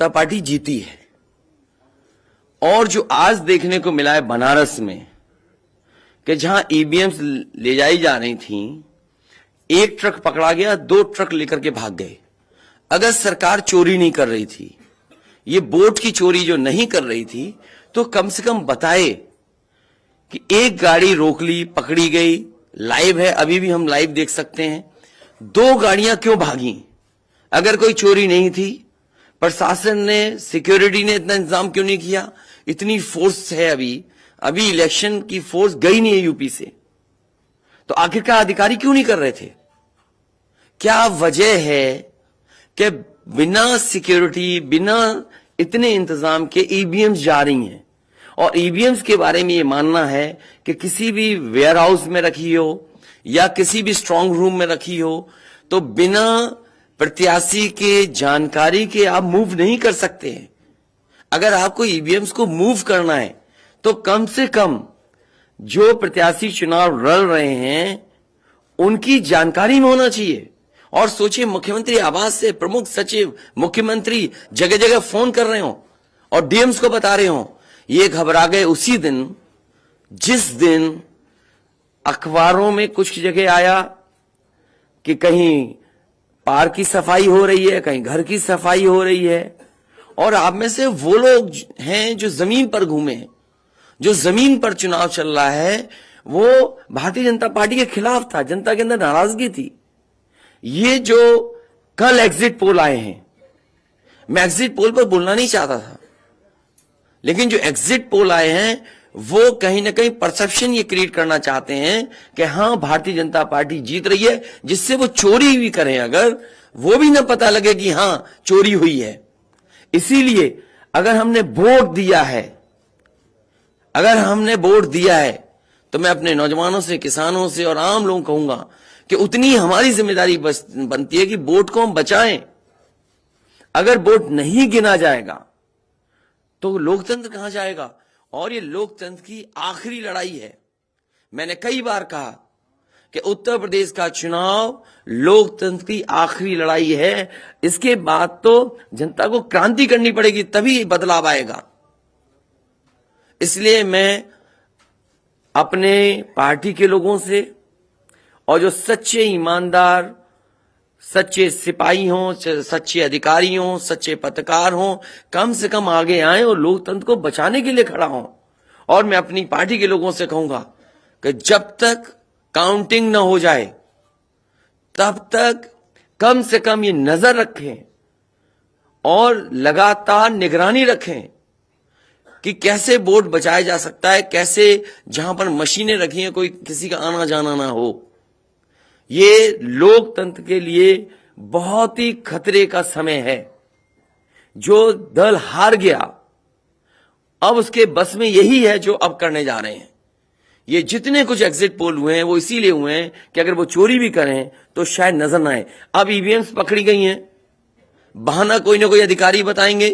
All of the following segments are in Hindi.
जनता पार्टी जीती है। और जो आज देखने को मिला है बनारस में कि जहां ईवीएम्स ले जाई जा रही थी, एक ट्रक पकड़ा गया, 2 ट्रक लेकर के भाग गए। अगर सरकार चोरी नहीं कर रही थी, ये वोट की चोरी जो नहीं कर रही थी, तो कम से कम बताए कि एक गाड़ी रोक ली, पकड़ी गई, लाइव है, अभी भी हम लाइव देख सकते हैं। 2 गाड़ियां क्यों भागी? अगर कोई चोरी नहीं थी, प्रशासन ने, सिक्योरिटी ने इतना इंतजाम क्यों नहीं किया? इतनी फोर्स है, अभी इलेक्शन की फोर्स गई नहीं है यूपी से, तो आखिरकार अधिकारी क्यों नहीं कर रहे थे? क्या वजह है कि बिना सिक्योरिटी, बिना इतने इंतजाम के ईवीएम्स जा रही हैं? और ईवीएम्स के बारे में ये मानना है कि किसी भी वेयर हाउस में रखी हो या किसी भी स्ट्रांग रूम में रखी हो, तो बिना प्रत्याशी के जानकारी के आप मूव नहीं कर सकते हैं। अगर आपको ईवीएम्स को मूव करना है तो कम से कम जो प्रत्याशी चुनाव लड़ रहे हैं उनकी जानकारी में होना चाहिए। और सोचिए, मुख्यमंत्री आवास से प्रमुख सचिव, मुख्यमंत्री जगह जगह फोन कर रहे हो और डीएम्स को बता रहे हो। ये घबरा गए उसी दिन जिस दिन अखबारों में कुछ जगह आया कि कहीं पार्क की सफाई हो रही है, कहीं घर की सफाई हो रही है। और आप में से वो लोग हैं जो जमीन पर घूमे, जो जमीन पर चुनाव चल रहा है, वो भारतीय जनता पार्टी के खिलाफ था, जनता के अंदर नाराजगी थी। ये जो कल एग्जिट पोल आए हैं, मैं एग्जिट पोल पर बोलना नहीं चाहता था, लेकिन जो एग्जिट पोल आए हैं वो कहीं ना कहीं परसेप्शन ये क्रिएट करना चाहते हैं कि हां, भारतीय जनता पार्टी जीत रही है, जिससे वो चोरी भी करें, अगर वो भी ना पता लगे कि हां चोरी हुई है। इसीलिए अगर हमने वोट दिया है, तो मैं अपने नौजवानों से, किसानों से और आम लोगों को कहूंगा कि उतनी हमारी जिम्मेदारी बनती है कि वोट को हम बचाएं। अगर वोट नहीं गिना जाएगा तो लोकतंत्र कहां जाएगा? और ये लोकतंत्र की आखिरी लड़ाई है। मैंने कई बार कहा कि उत्तर प्रदेश का चुनाव लोकतंत्र की आखिरी लड़ाई है। इसके बाद तो जनता को क्रांति करनी पड़ेगी, तभी बदलाव आएगा। इसलिए मैं अपने पार्टी के लोगों से और जो सच्चे ईमानदार, सच्चे सिपाही हों, सच्चे अधिकारी हों, सच्चे पत्रकार हों, कम से कम आगे आए और लोकतंत्र को बचाने के लिए खड़ा हों। और मैं अपनी पार्टी के लोगों से कहूंगा कि जब तक काउंटिंग ना हो जाए तब तक कम से कम ये नजर रखें और लगातार निगरानी रखें कि कैसे वोट बचाया जा सकता है, कैसे जहां पर मशीनें रखी हैं कोई किसी का आना जाना ना हो। ये लोकतंत्र के लिए बहुत ही खतरे का समय है। जो दल हार गया, अब उसके बस में यही है जो अब करने जा रहे हैं। ये जितने कुछ एग्जिट पोल हुए हैं वो इसीलिए हुए हैं कि अगर वो चोरी भी करें तो शायद नजर ना आए। अब ईवीएम्स पकड़ी गई हैं, बहाना कोई ना कोई अधिकारी बताएंगे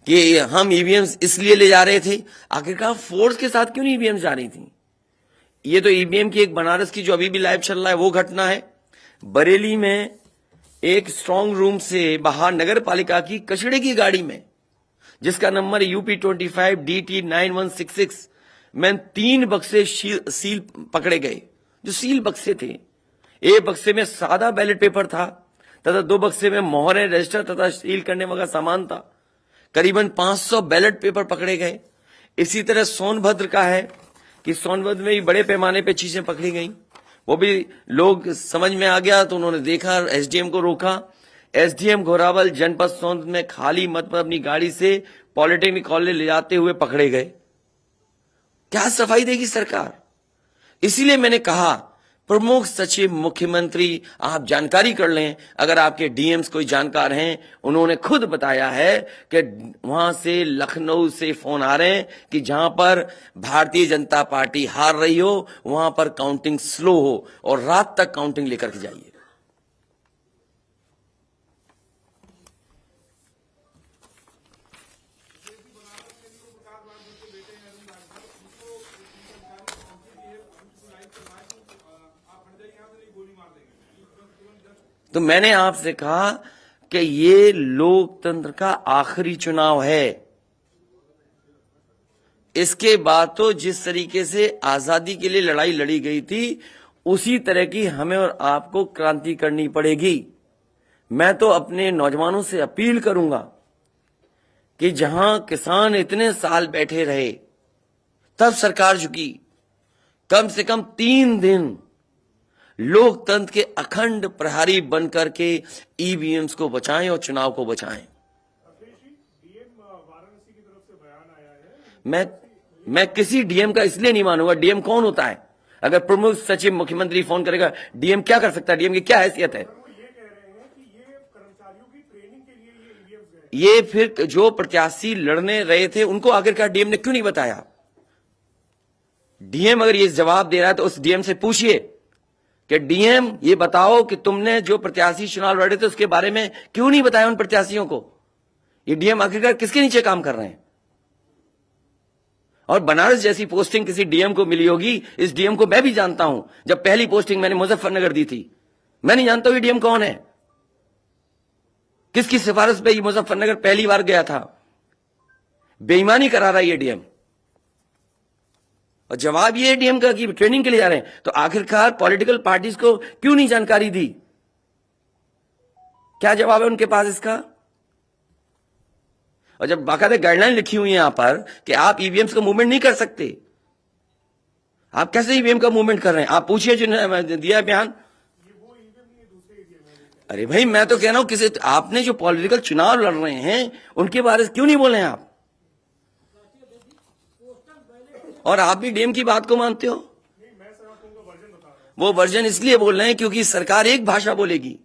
कि हम ईवीएम्स इसलिए ले जा रहे थे। आखिरकार फोर्स के साथ क्यों नहीं ईवीएम्स जा रही थी? ये तो ईवीएम की एक बनारस की जो अभी भी लाइव चल रहा है वो घटना है। बरेली में एक स्ट्रांग रूम से बाहर नगर पालिका की कचड़े की गाड़ी में, जिसका नंबर UP25 DT 9166 में 3 बक्से सील पकड़े गए। जो सील बक्से थे, एक बक्से में सादा बैलेट पेपर था तथा 2 बक्से में मोहरें, रजिस्टर तथा सील करने वाला सामान था। करीबन 500 बैलेट पेपर पकड़े गए। इसी तरह सोनभद्र का है कि सोनभद्र में भी बड़े पैमाने पे चीजें पकड़ी गई। वो भी लोग समझ में आ गया तो उन्होंने देखा, एसडीएम को रोका। एसडीएम घोरावल जनपद सोनभद्र में खाली मत पर अपनी गाड़ी से पॉलिटेक्निक कॉलेज ले जाते हुए पकड़े गए। क्या सफाई देगी सरकार? इसीलिए मैंने कहा, प्रमुख सचिव, मुख्यमंत्री, आप जानकारी कर लें। अगर आपके डीएम्स कोई जानकार हैं, उन्होंने खुद बताया है कि वहां से, लखनऊ से फोन आ रहे हैं कि जहां पर भारतीय जनता पार्टी हार रही हो वहां पर काउंटिंग स्लो हो और रात तक काउंटिंग लेकर के जाइए। तो मैंने आपसे कहा कि ये लोकतंत्र का आखिरी चुनाव है। इसके बाद तो जिस तरीके से आजादी के लिए लड़ाई लड़ी गई थी, उसी तरह की हमें और आपको क्रांति करनी पड़ेगी। मैं तो अपने नौजवानों से अपील करूंगा कि जहां किसान इतने साल बैठे रहे, तब सरकार झुकी। कम से कम 3 दिन लोकतंत्र के अखंड प्रहरी बनकर के ईवीएम्स को बचाएं और चुनाव को बचाएं। मैं किसी डीएम का इसलिए नहीं मानूंगा। डीएम कौन होता है? अगर प्रमुख सचिव मुख्यमंत्री फोन करेगा, डीएम क्या कर सकता है? डीएम की क्या हैसियत है? ये फिर जो प्रत्याशी लड़ने रहे थे उनको आखिरकार डीएम ने क्यों नहीं बताया? डीएम अगर ये जवाब दे रहा है तो उस डीएम से पूछिए कि डीएम ये बताओ कि तुमने जो प्रत्याशी चुनाव लड़े थे उसके बारे में क्यों नहीं बताया उन प्रत्याशियों को? ये डीएम आखिरकार किसके नीचे काम कर रहे हैं? और बनारस जैसी पोस्टिंग किसी डीएम को मिली होगी, इस डीएम को मैं भी जानता हूं। जब पहली पोस्टिंग मैंने मुजफ्फरनगर दी थी, मैं नहीं जानता हूं ये डीएम कौन है, किसकी सिफारिश पे ये मुजफ्फरनगर पहली बार गया था। बेईमानी करा रहा है ये डीएम। और जवाब ये है डीएम का कि ट्रेनिंग के लिए जा रहे हैं। तो आखिरकार पॉलिटिकल पार्टीज को क्यों नहीं जानकारी दी? क्या जवाब है उनके पास इसका? और जब बाकायदा गाइडलाइन लिखी हुई है यहां पर कि आप ईवीएम्स का मूवमेंट नहीं कर सकते, आप कैसे ईवीएम का मूवमेंट कर रहे हैं? आप पूछिए जिन्होंने दिया बयान। अरे भाई, मैं तो कह रहा हूं किसी आपने जो पॉलिटिकल चुनाव लड़ रहे हैं उनके बारे में क्यों नहीं बोल रहे हैं आप? और आप भी डीएम की बात को मानते हो? वो वर्जन इसलिए बोल रहे हैं क्योंकि सरकार एक भाषा बोलेगी,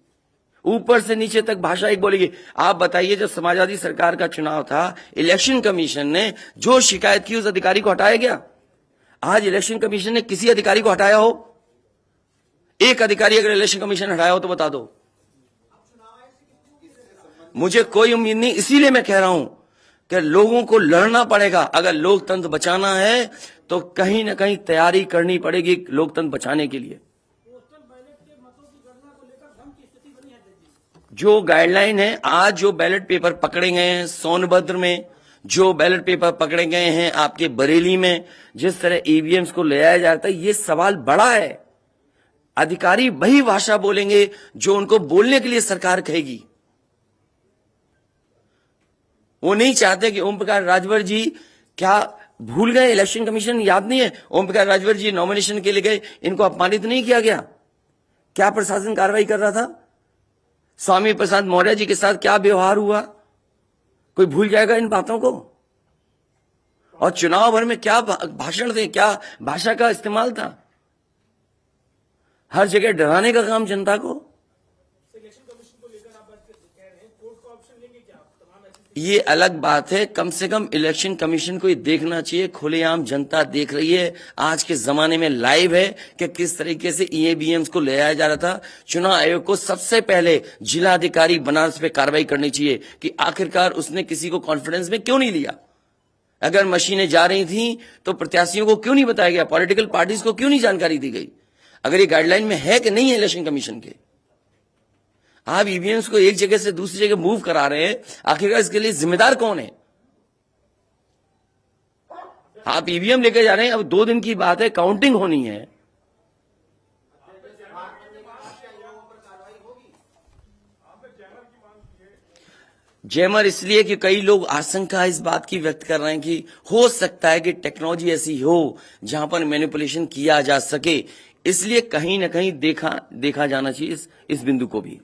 ऊपर से नीचे तक भाषा एक बोलेगी। आप बताइए, जब समाजवादी सरकार का चुनाव था, इलेक्शन कमीशन ने जो शिकायत की उस अधिकारी को हटाया गया? आज इलेक्शन कमीशन ने किसी अधिकारी को हटाया हो? एक अधिकारी अगर इलेक्शन कमीशन हटाया हो तो बता दो। मुझे कोई उम्मीद नहीं, इसीलिए मैं कह रहा हूं कि लोगों को लड़ना पड़ेगा। अगर लोकतंत्र बचाना है तो कहीं ना कहीं तैयारी करनी पड़ेगी लोकतंत्र बचाने के लिए। जो गाइडलाइन है, आज जो बैलेट पेपर पकड़े गए हैं सोनभद्र में, जो बैलेट पेपर पकड़े गए हैं आपके बरेली में, जिस तरह ईवीएम्स को ले आया जाता है, ये सवाल बड़ा है। अधिकारी वही भाषा बोलेंगे जो उनको बोलने के लिए सरकार कहेगी। वो नहीं चाहते कि ओम प्रकाश राजभर जी क्या भूल गए? इलेक्शन कमीशन याद नहीं है? ओम प्रकाश राजभर जी नॉमिनेशन के लिए गए, इनको अपमानित नहीं किया गया? क्या प्रशासन कार्रवाई कर रहा था? स्वामी प्रसाद मौर्य जी के साथ क्या व्यवहार हुआ? कोई भूल जाएगा इन बातों को? और चुनाव भर में क्या भाषण थे, क्या भाषा का इस्तेमाल था? हर जगह डराने का काम जनता को। ये अलग बात है, कम से कम इलेक्शन कमीशन को ये देखना चाहिए। खुलेआम जनता देख रही है, आज के जमाने में लाइव है कि किस तरीके से ईवीएम्स को ले आया जा रहा था। चुनाव आयोग को सबसे पहले जिलाधिकारी बनारस पे कार्रवाई करनी चाहिए कि आखिरकार उसने किसी को कॉन्फिडेंस में क्यों नहीं लिया। अगर मशीनें जा रही थी तो प्रत्याशियों को क्यों नहीं बताया गया? पॉलिटिकल पार्टीज को क्यों नहीं जानकारी दी गई? अगर ये गाइडलाइन में है कि नहीं है इलेक्शन कमीशन के, आप ईवीएम्स को एक जगह से दूसरी जगह मूव करा रहे हैं, आखिरकार इसके लिए जिम्मेदार कौन है? आप ईवीएम लेकर जा रहे हैं, अब 2 दिन की बात है, काउंटिंग होनी है। जैमर इसलिए कि कई लोग आशंका इस बात की व्यक्त कर रहे हैं कि हो सकता है कि टेक्नोलॉजी ऐसी हो जहां पर मैनिपुलेशन किया जा सके, इसलिए कहीं ना कहीं देखा जाना चाहिए इस बिंदु को भी।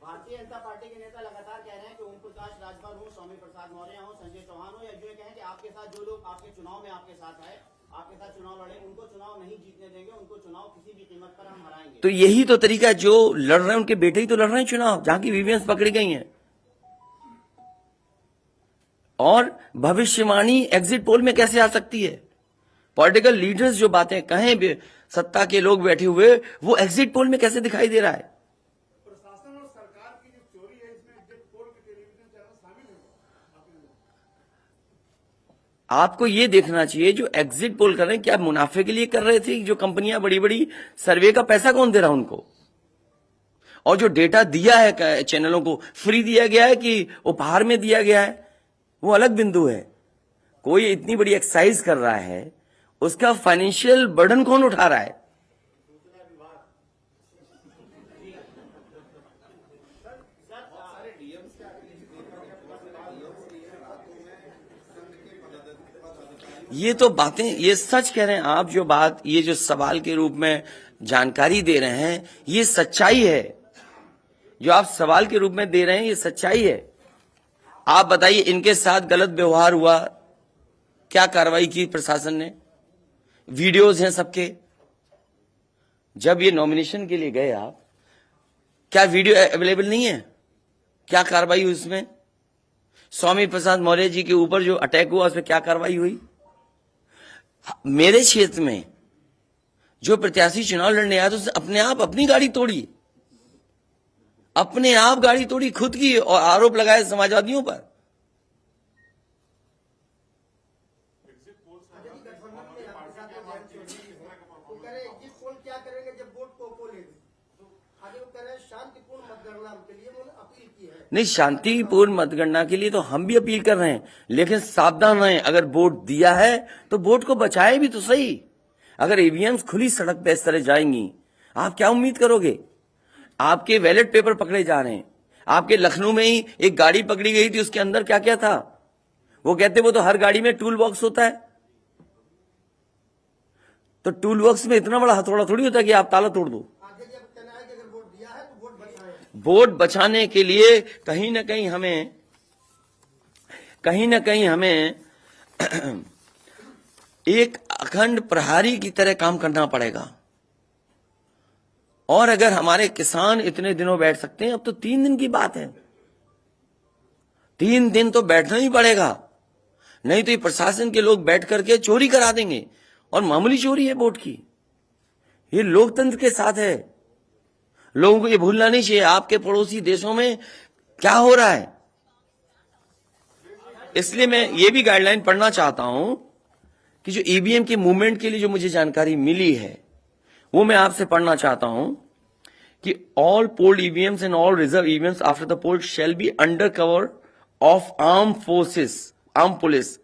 भारतीय जनता पार्टी के नेता लगातार कह रहे हैं कि ओम प्रकाश राजभर हो, स्वामी प्रसाद मौर्य हो, संजय चौहान हो, या यूं कहें कि आपके साथ जो लोग आपके चुनाव में आपके साथ आए, आपके साथ चुनाव लड़े, उनको चुनाव नहीं जीतने देंगे, उनको चुनाव किसी भी कीमत पर हम हराएंगे। तो यही तो तरीका, जो लड़ रहे हैं उनके बेटे ही तो लड़ रहे हैं चुनाव, जहां की ईवीएम्स पकड़ी गई हैं। और भविष्यवाणी एग्जिट पोल में कैसे आ सकती है? पॉलिटिकल लीडर्स जो बातें कहें, सत्ता के लोग बैठे हुए, वो एग्जिट पोल में कैसे दिखाई दे रहा है? प्रशासन और सरकार की जो चोरी है, इसमें एग्जिट पोल के टेलीविजन चैनल शामिल है। आपको ये देखना चाहिए, जो एग्जिट पोल कर रहे हैं क्या मुनाफे के लिए कर रहे थे? जो कंपनियां बड़ी बड़ी सर्वे का पैसा कौन दे रहा उनको? और जो डेटा दिया है चैनलों को, फ्री दिया गया है कि उपहार में दिया गया है, वो अलग बिंदु है। कोई इतनी बड़ी एक्सरसाइज कर रहा है, उसका फाइनेंशियल बर्डन कौन उठा रहा है? ये तो बातें, ये सच कह रहे हैं आप। जो बात, ये जो सवाल के रूप में जानकारी दे रहे हैं, ये सच्चाई है। जो आप सवाल के रूप में दे रहे हैं, ये सच्चाई है। आप बताइए, इनके साथ गलत व्यवहार हुआ, क्या कार्रवाई की प्रशासन ने? वीडियोज हैं सबके। जब ये नॉमिनेशन के लिए गए आप, क्या वीडियो अवेलेबल नहीं है? क्या कार्रवाई हुई उसमें? स्वामी प्रसाद मौर्य जी के ऊपर जो अटैक हुआ, उसमें क्या कार्रवाई हुई? मेरे क्षेत्र में जो प्रत्याशी चुनाव लड़ने आया, तो उसने अपने आप अपनी गाड़ी तोड़ी, अपने आप गाड़ी तोड़ी खुद की, और आरोप लगाए समाजवादियों पर। क्या करेंगे जब वोट को लेंगे? आगे वो कह रहे हैं शांतिपूर्ण मतगणना के लिए उन्होंने अपील की है। नहीं, शांतिपूर्ण मतगणना के लिए तो हम भी अपील कर रहे हैं, लेकिन सावधान रहें। अगर वोट दिया है तो वोट को बचाए भी तो सही। अगर ईवीएम्स खुली सड़क पे इस तरह जाएंगी, आप क्या उम्मीद करोगे? आपके बैलेट पेपर पकड़े जा रहे हैं। आपके लखनऊ में ही एक गाड़ी पकड़ी गई थी, उसके अंदर क्या क्या था? वो कहते वो तो हर गाड़ी में टूल बॉक्स होता है। तो टूल बॉक्स में इतना बड़ा हथौड़ा थोड़ी होता है कि आप ताला तोड़ दो। आगे जब कहना है कि अगर वोट दिया है तो वोट बचाएं। वोट बचाने के लिए कहीं ना कहीं हमें एक अखंड प्रहरी की तरह काम करना पड़ेगा। और अगर हमारे किसान इतने दिनों बैठ सकते हैं, अब तो 3 दिन की बात है, 3 दिन तो बैठना ही पड़ेगा। नहीं तो ये प्रशासन के लोग बैठ करके चोरी करा देंगे, और मामूली चोरी है वोट की। ये लोकतंत्र के साथ है। लोगों को ये भूलना नहीं चाहिए आपके पड़ोसी देशों में क्या हो रहा है। इसलिए मैं ये भी गाइडलाइन पढ़ना चाहता हूं कि जो ईवीएम के मूवमेंट के लिए जो मुझे जानकारी मिली है, वो मैं आपसे पढ़ना चाहता हूं कि all polled EVMs and all reserve EVMs after the poll shall be under cover of arm police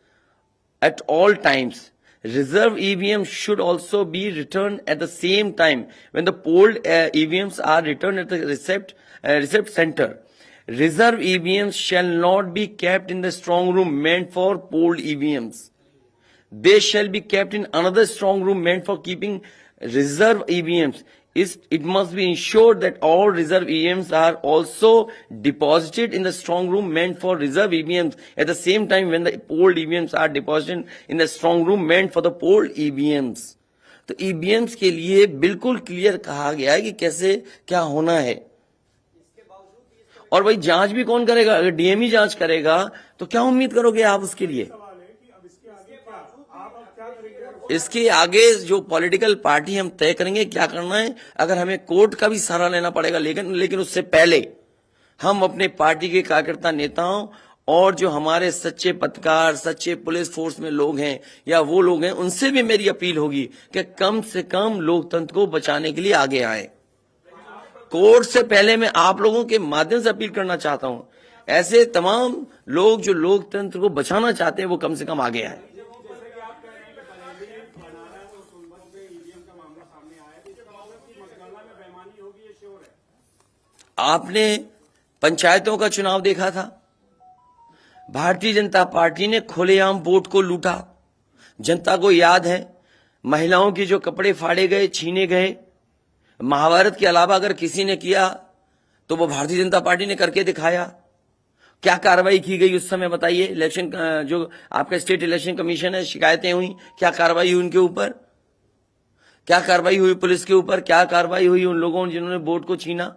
at all times. Reserve EVMs should also be returned at the same time when the polled EVMs are returned at the receipt center. Reserve EVMs shall not be kept in the strong room meant for polled EVMs. They shall be kept in another strong room meant for keeping reserve EVMs. It must be ensured that all reserve EVMs are also deposited in the strong room meant for reserve EVMs at the same time when the polled EVMs are deposited in the strong room meant for the polled EVMs. तो EVMs के लिए बिल्कुल क्लियर कहा गया है कि कैसे क्या होना है। और भाई जांच भी कौन करेगा? अगर डीएमई जांच करेगा तो क्या उम्मीद करोगे आप उसके लिए? इसके आगे जो पॉलिटिकल पार्टी हम तय करेंगे क्या करना है। अगर हमें कोर्ट का भी सहारा लेना पड़ेगा, लेकिन उससे पहले हम अपने पार्टी के कार्यकर्ता नेताओं और जो हमारे सच्चे पत्रकार, सच्चे पुलिस फोर्स में लोग हैं या वो लोग हैं, उनसे भी मेरी अपील होगी कि कम से कम लोकतंत्र को बचाने के लिए आगे आए। कोर्ट से पहले मैं आप लोगों के माध्यम से अपील करना चाहता हूं, ऐसे तमाम लोग जो लोकतंत्र को बचाना चाहते हैं वो कम से कम आगे आए। आपने पंचायतों का चुनाव देखा था, भारतीय जनता पार्टी ने खुलेआम वोट को लूटा। जनता को याद है महिलाओं के जो कपड़े फाड़े गए, छीने गए। महाभारत के अलावा अगर किसी ने किया तो वो भारतीय जनता पार्टी ने करके दिखाया। क्या कार्रवाई की गई उस समय बताइए? इलेक्शन जो आपका स्टेट इलेक्शन कमीशन है, शिकायतें हुई, क्या कार्रवाई हुई उनके ऊपर? क्या कार्रवाई हुई पुलिस के ऊपर? क्या कार्रवाई हुई उन लोगों जिन्होंने वोट को छीना?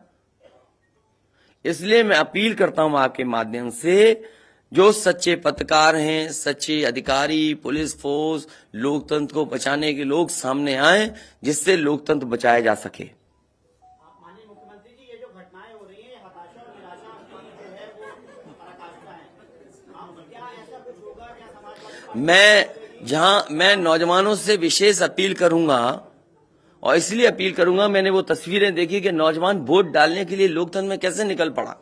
इसलिए मैं अपील करता हूं आपके माध्यम से, जो सच्चे पत्रकार हैं, सच्चे अधिकारी, पुलिस फोर्स, लोकतंत्र को बचाने के लोग सामने आए, जिससे लोकतंत्र बचाया जा सके। माननीय मुख्यमंत्री जी, ये जो घटनाएं हो रही हैं, ये हताशा और निराशा की जो है वो पराकाष्ठा है। क्या ऐसा कुछ होगा? क्या समाजवादी मैं नौजवानों से विशेष अपील करूंगा, और इसलिए अपील करूंगा, मैंने वो तस्वीरें देखी कि नौजवान वोट डालने के लिए लोकतंत्र में कैसे निकल पड़ा।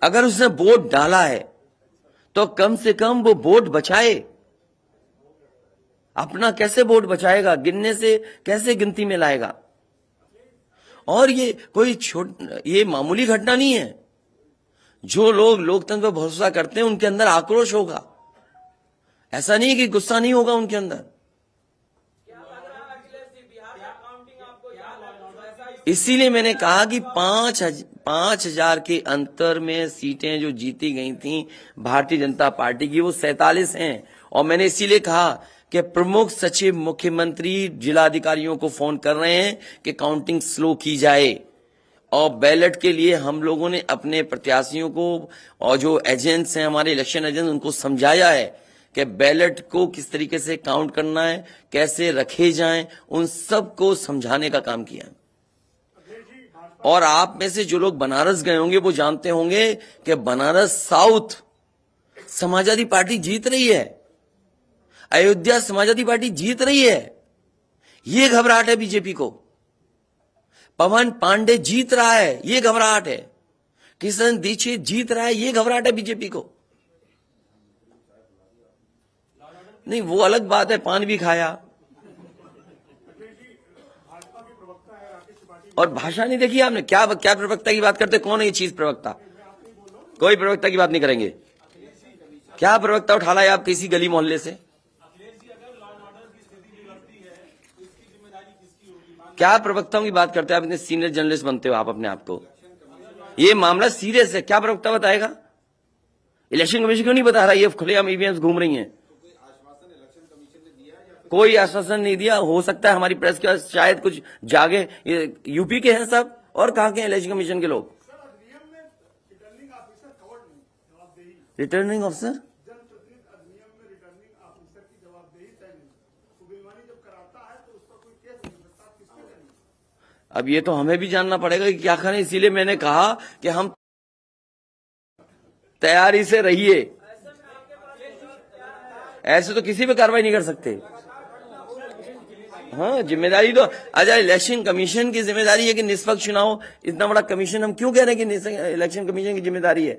अगर उसने वोट डाला है तो कम से कम वो वोट बचाए। अपना कैसे वोट बचाएगा, गिनने से कैसे गिनती में लाएगा। और ये कोई ये मामूली घटना नहीं है। जो लोग लोकतंत्र पर भरोसा करते हैं उनके अंदर आक्रोश होगा, ऐसा नहीं कि गुस्सा नहीं होगा उनके अंदर। इसीलिए मैंने कहा कि 5,000 के अंतर में सीटें जो जीती गई थी भारतीय जनता पार्टी की, वो 47 हैं। और मैंने इसीलिए कहा कि प्रमुख सचिव मुख्यमंत्री जिलाधिकारियों को फोन कर रहे हैं कि काउंटिंग स्लो की जाए। और बैलेट के लिए हम लोगों ने अपने प्रत्याशियों को और जो एजेंट्स हैं, हमारे इलेक्शन एजेंट्स, उनको समझाया है कि बैलेट को किस तरीके से काउंट करना है, कैसे रखे जाएं, उन सब को समझाने का काम किया है। और आप में से जो लोग बनारस गए होंगे वो जानते होंगे कि बनारस साउथ समाजवादी पार्टी जीत रही है, अयोध्या समाजवादी पार्टी जीत रही है। ये घबराहट है बीजेपी को। पवन पांडे जीत रहा है, ये घबराहट है। किशन दीक्षित जीत रहा है, ये घबराहट है बीजेपी को। नहीं, वो अलग बात है, पान भी खाया। और भाषा नहीं देखी आपने, क्या प्रवक्ता की बात करते, कौन है ये चीज प्रवक्ता? कोई प्रवक्ता की बात नहीं करेंगे। क्या प्रवक्ता उठा लाए आप किसी गली मोहल्ले से? क्या प्रवक्ताओं की बात करते हैं आप? इतने सीनियर जर्नलिस्ट बनते हो आप अपने आप को। ये मामला सीरियस है, क्या प्रवक्ता बताएगा? इलेक्शन कमीशन क्यों नहीं बता रहा? ये खुलेआम ईवीएम घूम रही हैं। कोई आश्वासन नहीं दिया। हो सकता है हमारी प्रेस के शायद कुछ जागे। ये यूपी के हैं सब, और कहां के इलेक्शन कमीशन के लोग? रिटर्निंग ऑफिसर अब ये तो हमें भी जानना पड़ेगा कि क्या करें। इसीलिए मैंने कहा कि हम तैयारी से रहिए। ऐसे तो किसी पे कार्रवाई नहीं कर सकते। हाँ, जिम्मेदारी तो अच्छा इलेक्शन कमीशन की जिम्मेदारी है कि निष्पक्ष चुनाव। इतना बड़ा कमीशन, हम क्यों कह रहे हैं कि इलेक्शन कमीशन की जिम्मेदारी है?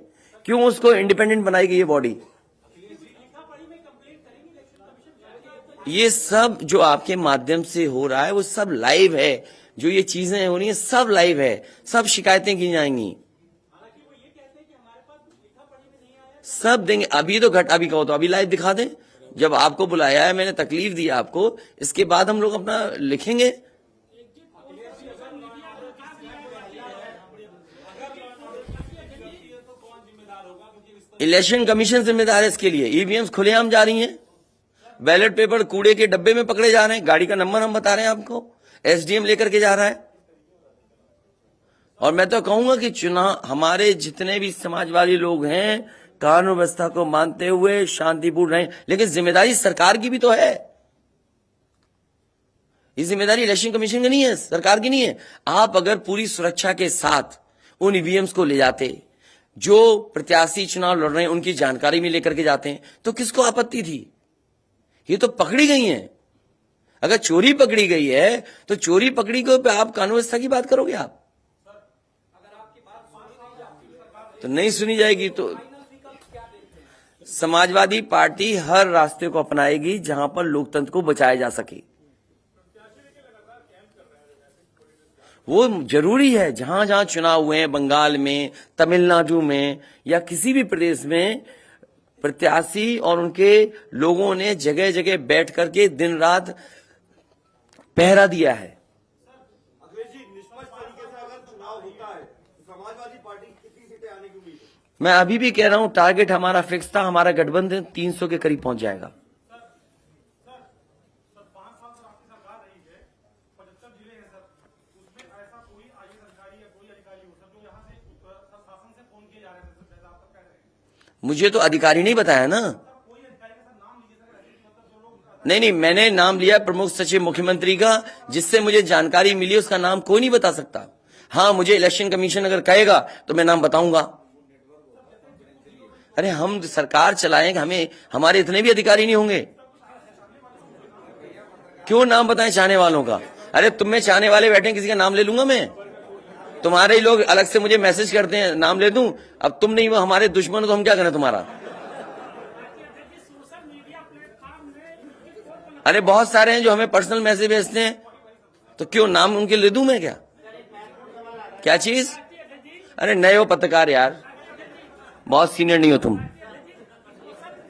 क्यों उसको इंडिपेंडेंट बनाई गई ये बॉडी? ये सब जो आपके माध्यम से हो रहा है वो सब लाइव है। जो ये चीजें हो रही है सब लाइव है, सब शिकायतें की जाएंगी, सब देंगे। अभी तो अभी कहो तो अभी लाइव दिखा दें। जब आपको बुलाया है, मैंने तकलीफ दी आपको, इसके बाद हम लोग अपना लिखेंगे। इलेक्शन कमीशन जिम्मेदार है इसके लिए। ईवीएम्स खुलेआम जा रही हैं, बैलेट पेपर कूड़े के डब्बे में पकड़े जा रहे हैं, गाड़ी का नंबर हम बता रहे हैं आपको, एसडीएम लेकर के जा रहा है। और मैं तो कहूंगा कि चुनाव हमारे जितने भी समाजवादी लोग हैं कानून व्यवस्था को मानते हुए शांतिपूर्ण रहें, लेकिन जिम्मेदारी सरकार की भी तो है। ये जिम्मेदारी इलेक्शन कमीशन की नहीं है, सरकार की नहीं है। आप अगर पूरी सुरक्षा के साथ उन ईवीएम्स को ले जाते, जो प्रत्याशी चुनाव लड़ रहे हैं उनकी जानकारी में लेकर के जाते हैं, तो किसको आपत्ति थी? ये तो पकड़ी गई हैं। अगर चोरी पकड़ी गई है तो चोरी पकड़ी को पे आप कानून व्यवस्था की बात करोगे? आप तो नहीं सुनी जाएगी। तो समाजवादी पार्टी हर रास्ते को अपनाएगी जहां पर लोकतंत्र को बचाया जा सके। वो जरूरी है। जहां जहां चुनाव हुए हैं, बंगाल में, तमिलनाडु में या किसी भी प्रदेश में, प्रत्याशी और उनके लोगों ने जगह जगह बैठ करके दिन रात पहरा दिया है। अखिलेश जी, निष्पक्ष तरीके से अगर चुनाव होता है तो समाजवादी पार्टी कितनी सीटें आने की उम्मीद है? मैं अभी भी कह रहा हूं, टारगेट हमारा फिक्स था। हमारा गठबंधन 300 के करीब पहुंच जाएगा। मुझे तो अधिकारी नहीं बताया ना। नहीं, मैंने नाम लिया प्रमुख सचिव मुख्यमंत्री का, जिससे मुझे जानकारी मिली। उसका नाम कोई नहीं बता सकता। हाँ, मुझे इलेक्शन कमीशन अगर कहेगा तो मैं नाम बताऊंगा। अरे हम सरकार चलाएंगे, हमें हमारे इतने भी अधिकारी नहीं होंगे? क्यों नाम बताएं चाहने वालों का? अरे तुम में चाहने वाले बैठे हैं, किसी का नाम ले लूंगा मैं? तुम्हारे ही लोग अलग से मुझे मैसेज करते हैं, नाम ले दूं? अब तुम नहीं, वो हमारे दुश्मन हो तो हम क्या करें तुम्हारा? अरे बहुत सारे हैं जो हमें पर्सनल मैसेज भेजते हैं, तो क्यों नाम उनके ले दूं मैं? क्या चीज? अरे नए हो पत्रकार यार, बहुत सीनियर नहीं हो तुम।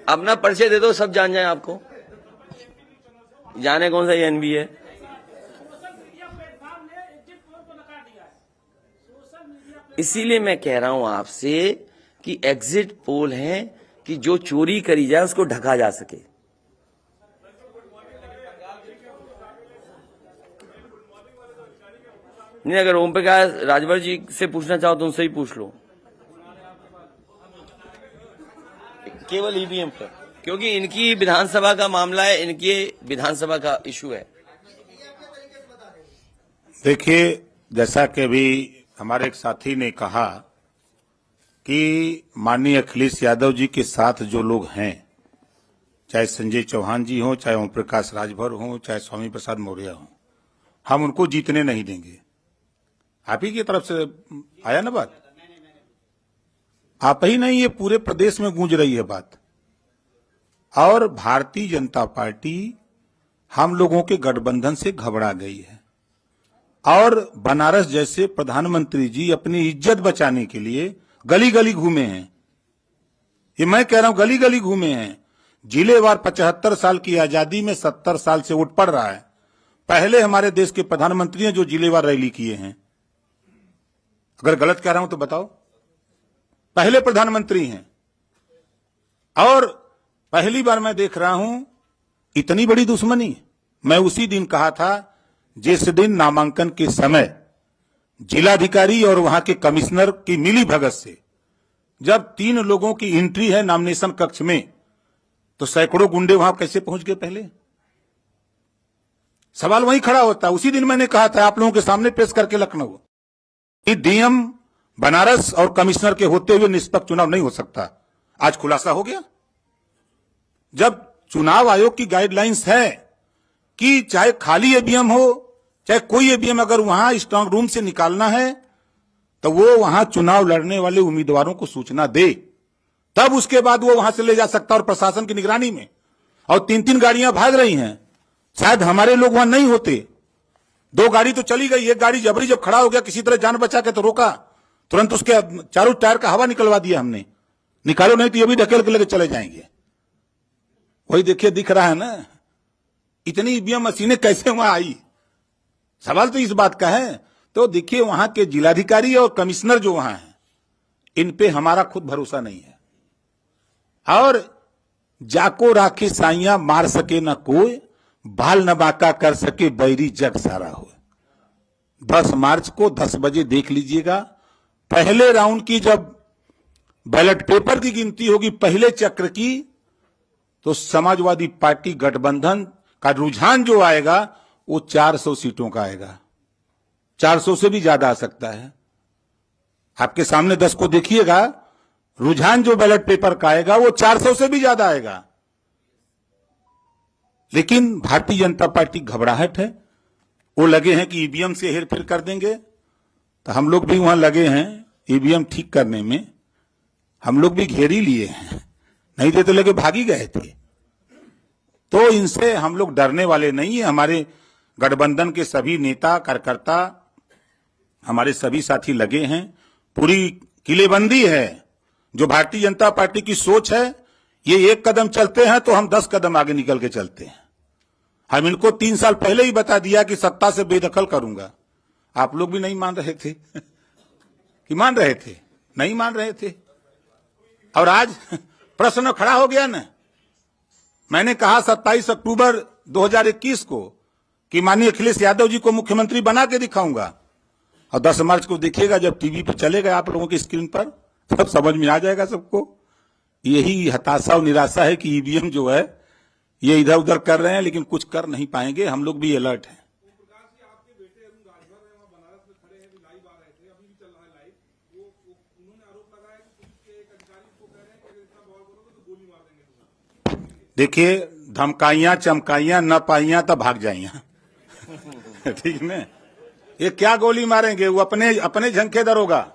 अपना परिचय दे दो, सब जान जाए आपको, जाने कौन सा ये एनबी है। इसीलिए मैं कह रहा हूं आपसे कि एग्जिट पोल है कि जो चोरी करी जाए उसको ढका जा सके। नहीं, अगर ओम प्रकाश राजभर जी से पूछना चाहो तो उनसे ही पूछ लो, केवल ईवीएम पर, क्योंकि इनकी विधानसभा का मामला है, इनके विधानसभा का इशू है। देखिए, जैसा कि अभी हमारे एक साथी ने कहा कि माननीय अखिलेश यादव जी के साथ जो लोग हैं, चाहे संजय चौहान जी हों, चाहे ओम प्रकाश राजभर हों, चाहे स्वामी प्रसाद मौर्य हों, हम उनको जीतने नहीं देंगे। आप ही की तरफ से आया ना बात? आप ही नहीं, ये पूरे प्रदेश में गूंज रही है बात। और भारतीय जनता पार्टी हम लोगों के गठबंधन से घबरा गई है, और बनारस जैसे प्रधानमंत्री जी अपनी इज्जत बचाने के लिए गली गली घूमे हैं। ये मैं कह रहा हूं, गली गली घूमे हैं। जिलेवार 75 साल की आजादी में 70 साल से वोट पड़ रहा है। पहले हमारे देश के प्रधानमंत्री हैं जो जिलेवार रैली किए हैं। अगर गलत कह रहा हूं तो बताओ, पहले प्रधानमंत्री हैं। और पहली बार मैं देख रहा हूं इतनी बड़ी दुश्मनी। मैं उसी दिन कहा था जिस दिन नामांकन के समय जिलाधिकारी और वहां के कमिश्नर की मिली भगत से जब 3 लोगों की एंट्री है नॉमिनेशन कक्ष में, तो सैकड़ों गुंडे वहां कैसे पहुंच गए? पहले सवाल वहीं खड़ा होता है। उसी दिन मैंने कहा था आप लोगों के सामने पेश करके लखनऊ कि डीएम बनारस और कमिश्नर के होते हुए निष्पक्ष चुनाव नहीं हो सकता। आज खुलासा हो गया। जब चुनाव आयोग की गाइडलाइंस है कि चाहे खाली ईवीएम हो चाहे कोई ईवीएम, अगर वहां स्ट्रांग रूम से निकालना है तो वो वहां चुनाव लड़ने वाले उम्मीदवारों को सूचना दे, तब उसके बाद वो वहां से ले जा सकता, और प्रशासन की निगरानी में। और 3-3 गाड़ियां भाग रही हैं। शायद हमारे लोग वहां नहीं होते, 2 गाड़ी तो चली गई, एक गाड़ी जबरी जब खड़ा हो गया किसी तरह जान बचा के तो रोका, तुरंत उसके चारों टायर का हवा निकलवा दिया हमने, निकालो नहीं तो ये भी ढकेल के लेके चले जाएंगे। वही देखिए, दिख रहा है ना इतनी ईवीएम मशीनें कैसे वहां आई। सवाल तो इस बात का है। तो देखिए, वहां के जिलाधिकारी और कमिश्नर जो वहां हैं, इन पे हमारा खुद भरोसा नहीं है। और जाको राखी साइया मार सके न कोई, बाल न बाका कर सके बैरी जग सारा हो। 10 मार्च को 10 बजे देख लीजिएगा, पहले राउंड की जब बैलेट पेपर की गिनती होगी पहले चक्र की, तो समाजवादी पार्टी गठबंधन का रुझान जो आएगा वो 400 सीटों का आएगा। 400 से भी ज्यादा आ सकता है। आपके सामने 10 को देखिएगा, रुझान जो बैलेट पेपर का आएगा वो 400 से भी ज्यादा आएगा। लेकिन भारतीय जनता पार्टी घबराहट है। वो लगे हैं कि ईवीएम से हेरफेर कर देंगे, तो हम लोग भी वहां लगे हैं ईवीएम ठीक करने में। हम लोग भी घेर ही लिए हैं, नहीं थे तो लगे भागी गए थे। तो इनसे हम लोग डरने वाले नहीं है। हमारे गठबंधन के सभी नेता कार्यकर्ता, हमारे सभी साथी लगे हैं। पूरी किलेबंदी है। जो भारतीय जनता पार्टी की सोच है, ये 1 कदम चलते हैं तो हम 10 कदम आगे निकल के चलते हैं। हम इनको 3 साल पहले ही बता दिया कि सत्ता से बेदखल करूंगा। आप लोग भी नहीं मान रहे थे कि मान रहे थे? नहीं मान रहे थे। और आज प्रश्न खड़ा हो गया ना। मैंने कहा 27 अक्टूबर 2021 को कि माननीय अखिलेश यादव जी को मुख्यमंत्री बना के दिखाऊंगा, और 10 मार्च को देखिएगा जब टीवी पर चलेगा आप लोगों की स्क्रीन पर, तब समझ में आ जाएगा सबको। यही हताशा और निराशा है कि ईवीएम जो है ये इधर उधर कर रहे हैं, लेकिन कुछ कर नहीं पाएंगे। हम लोग भी अलर्ट हैं। देखिए, धमकाइयां चमकाइयां न पाइयां तब भाग जाइयां। ठीक है, ये क्या गोली मारेंगे? वो अपने अपने झंखे दरोगा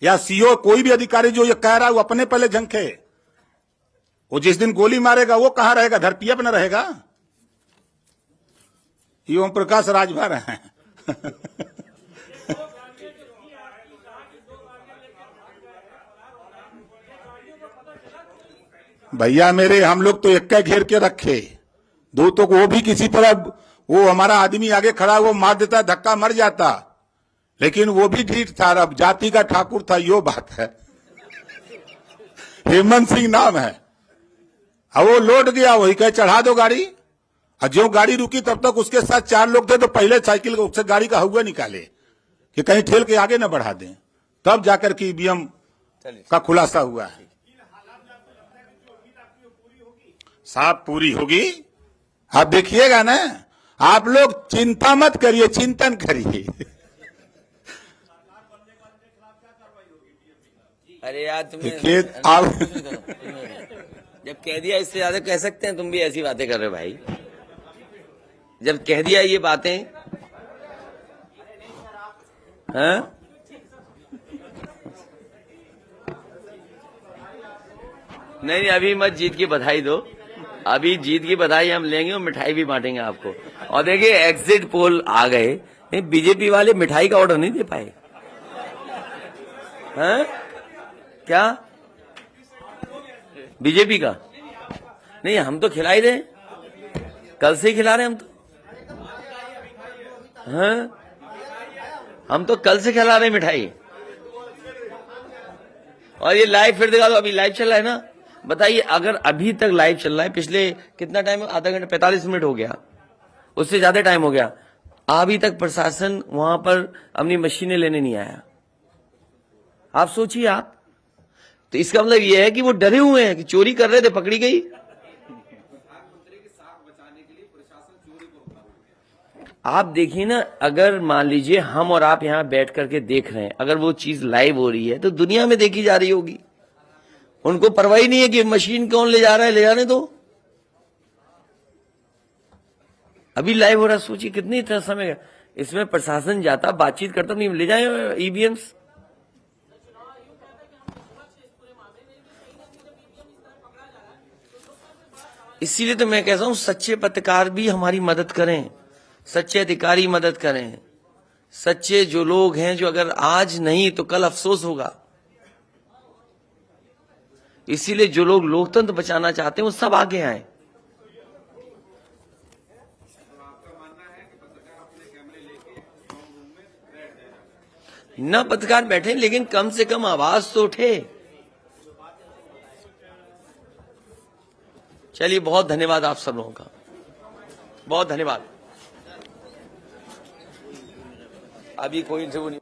या सीओ कोई भी अधिकारी जो ये कह रहा है वो अपने पहले झंखे। वो जिस दिन गोली मारेगा वो कहां रहेगा? धर पीएफ न रहेगा? ये ओम प्रकाश राजभर है। भैया मेरे, हम लोग तो एक घेर के रखे, दो तो वो भी किसी तरह वो हमारा आदमी आगे खड़ा वो मार देता, धक्का मर जाता, लेकिन वो भी ढीठ था। अब जाति का ठाकुर था, यो बात है। हेमंत सिंह नाम है। अब वो लौट गया, वही कहे चढ़ा दो गाड़ी। और जो गाड़ी रुकी तब तक उसके साथ 4 लोग थे, तो पहले साइकिल से गाड़ी का हुआ निकाले कि कहीं ठेल के आगे न बढ़ा दें, तब जाकर के ईवीएम का खुलासा हुआ है। साहब पूरी होगी, आप देखिएगा ना। आप लोग चिंता मत करिए, चिंतन करिए। अरे यार तुमने आप जब कह दिया, इससे ज्यादा कह सकते हैं? तुम भी ऐसी बातें कर रहे हो भाई। जब कह दिया ये बातें, हाँ? नहीं, अभी मत जीत की बधाई दो। अभी जीत की बधाई हम लेंगे और मिठाई भी बांटेंगे आपको। और देखिए एग्जिट पोल आ गए, बीजेपी वाले मिठाई का ऑर्डर नहीं दे पाए। हैं? क्या बीजेपी का? नहीं, हम तो खिला ही रहे, कल से ही खिला रहे हम तो। हैं? हम तो कल से खिला रहे मिठाई। और ये लाइव फिर दिखा दो, अभी लाइव चल रहा है ना। बताइए, अगर अभी तक लाइव चल रहा है, पिछले कितना टाइम, आधा घंटा 45 मिनट हो गया, उससे ज्यादा टाइम हो गया, अभी तक प्रशासन वहां पर अपनी मशीनें लेने नहीं आया। आप सोचिए आप, तो इसका मतलब यह है कि वो डरे हुए हैं कि चोरी कर रहे थे, पकड़ी गई। आप देखिए ना, अगर मान लीजिए हम और आप यहां बैठ करके देख रहे हैं, अगर वो चीज लाइव हो रही है तो दुनिया में देखी जा रही होगी। उनको परवाह नहीं है कि मशीन कौन ले जा रहा है, ले जाने दो। अभी लाइव हो रहा, सोचिए कितनी इतना समय इसमें प्रशासन जाता, बातचीत करता, नहीं ले जाए ईवीएम्स। इसीलिए तो मैं कहता हूं, सच्चे पत्रकार भी हमारी मदद करें, सच्चे अधिकारी मदद करें, सच्चे जो लोग हैं, जो अगर आज नहीं तो कल अफसोस होगा। इसीलिए जो लोग लोकतंत्र बचाना चाहते हैं वो सब आगे आए। न पत्रकार बैठे, लेकिन कम से कम आवाज तो उठे। चलिए, बहुत धन्यवाद आप सब लोगों का, बहुत धन्यवाद। अभी कोई इंटरव्यू नहीं।